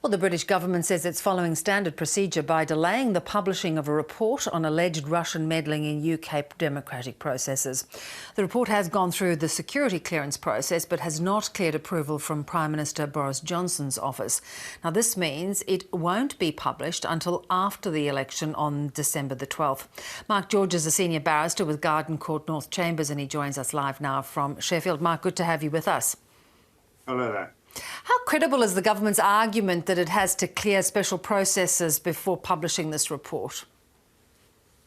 Well, the British government says it's following standard procedure by delaying the publishing of a report on alleged Russian meddling in UK democratic processes. The report has gone through the security clearance process but has not cleared approval from Prime Minister Boris Johnson's office. Now, this means it won't be published until after the election on December the 12th. Mark George is a senior barrister with Garden Court North Chambers and he joins us live now from Sheffield. Mark, good to have you with us. Hello there. How credible is the government's argument that it has to clear special processes before publishing this report?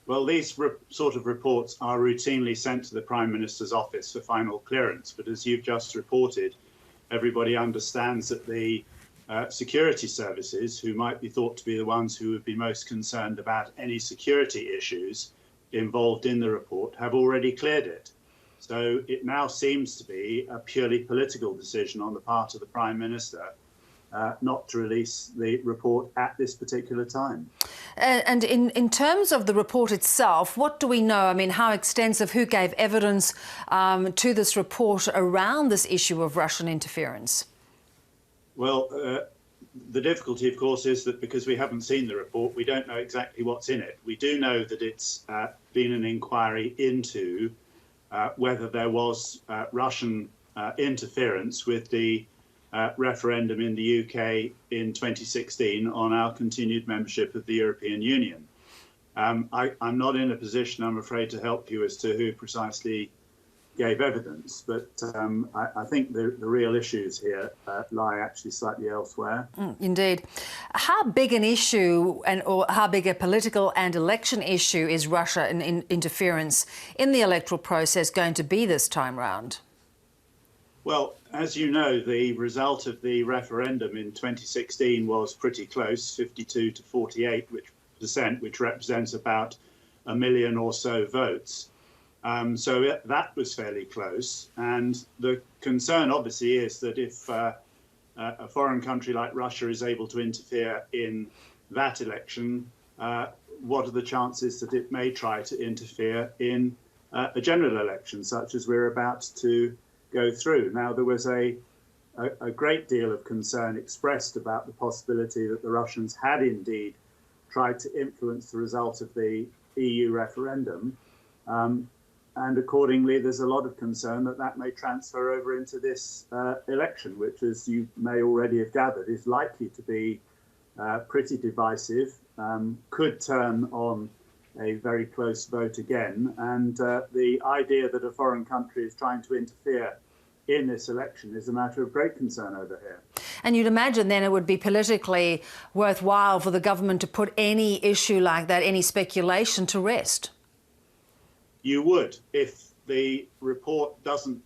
Well, these sort of reports are routinely sent to the Prime Minister's office for final clearance. But as you've just reported, everybody understands that the security services, who might be thought to be the ones who would be most concerned about any security issues involved in the report, have already cleared it. So it now seems to be a purely political decision on the part of the Prime Minister not to release the report at this particular time. And in terms of the report itself, what do we know? I mean, how extensive, who gave evidence to this report around this issue of Russian interference? Well, the difficulty, of course, is that because we haven't seen the report, we don't know exactly what's in it. We do know that it's been an inquiry into whether there was Russian interference with the referendum in the UK in 2016 on our continued membership of the European Union. I'm not in a position, I'm afraid, to help you as to who precisely gave evidence, but I think the real issues here lie actually slightly elsewhere. Indeed. How big an issue or how big a political and election issue is Russia in interference in the electoral process going to be this time round? Well, as you know, the result of the referendum in 2016 was pretty close, 52 to 48%, which represents about 1 million or so votes. So that was fairly close. And the concern, obviously, is that if a foreign country like Russia is able to interfere in that election, what are the chances that it may try to interfere in a general election, such as we're about to go through? Now, there was a great deal of concern expressed about the possibility that the Russians had indeed tried to influence the result of the EU referendum. And accordingly, there's a lot of concern that that may transfer over into this election, which, as you may already have gathered, is likely to be pretty divisive, could turn on a very close vote again. And the idea that a foreign country is trying to interfere in this election is a matter of great concern over here. And you'd imagine then it would be politically worthwhile for the government to put any issue like that, any speculation, to rest. You would, if the report doesn't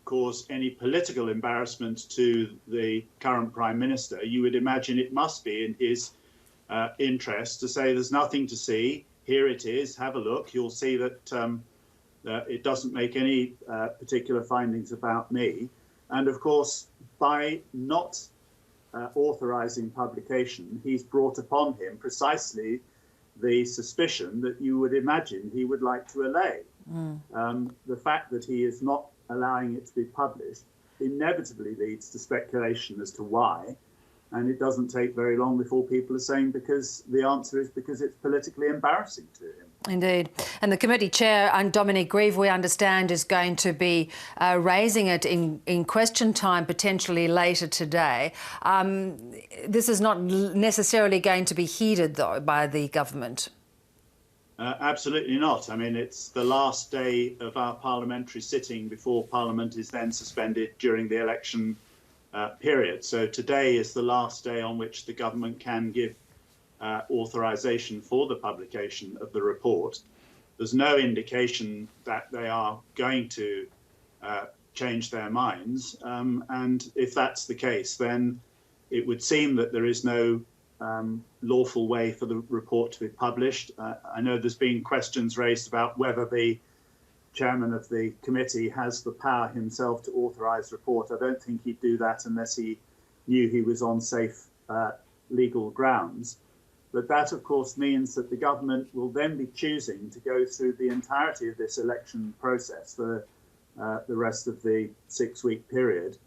cause any political embarrassment to the current Prime Minister, you would imagine it must be in his interest to say there's nothing to see, here it is, have a look, you'll see that it doesn't make any particular findings about me. And of course, by not authorising publication, he's brought upon him precisely the suspicion that you would imagine he would like to allay. The fact that he is not allowing it to be published inevitably leads to speculation as to why. And it doesn't take very long before people are saying because the answer is because it's politically embarrassing to him. Indeed. And the committee chair, Dominic Grieve, we understand, is going to be raising it in question time potentially later today. This is not necessarily going to be heeded, though, by the government. Absolutely not. I mean, it's the last day of our parliamentary sitting before Parliament is then suspended during the election period. So today is the last day on which the government can give authorisation for the publication of the report. There's no indication that they are going to change their minds. And if that's the case, then it would seem that there is no lawful way for the report to be published. I know there's been questions raised about whether the chairman of the committee has the power himself to authorise the report. I don't think he'd do that unless he knew he was on safe legal grounds. But that, of course, means that the government will then be choosing to go through the entirety of this election process for the rest of the 6-week period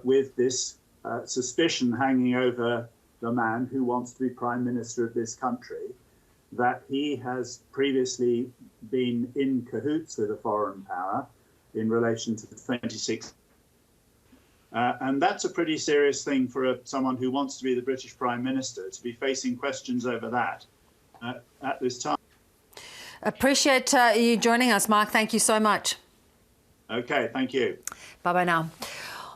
with this suspicion hanging over the man who wants to be Prime Minister of this country, that he has previously been in cahoots with a foreign power in relation to the 26. And that's a pretty serious thing for someone who wants to be the British Prime Minister, to be facing questions over that at this time. Appreciate you joining us, Mark. Thank you so much. Okay, thank you. Bye-bye now.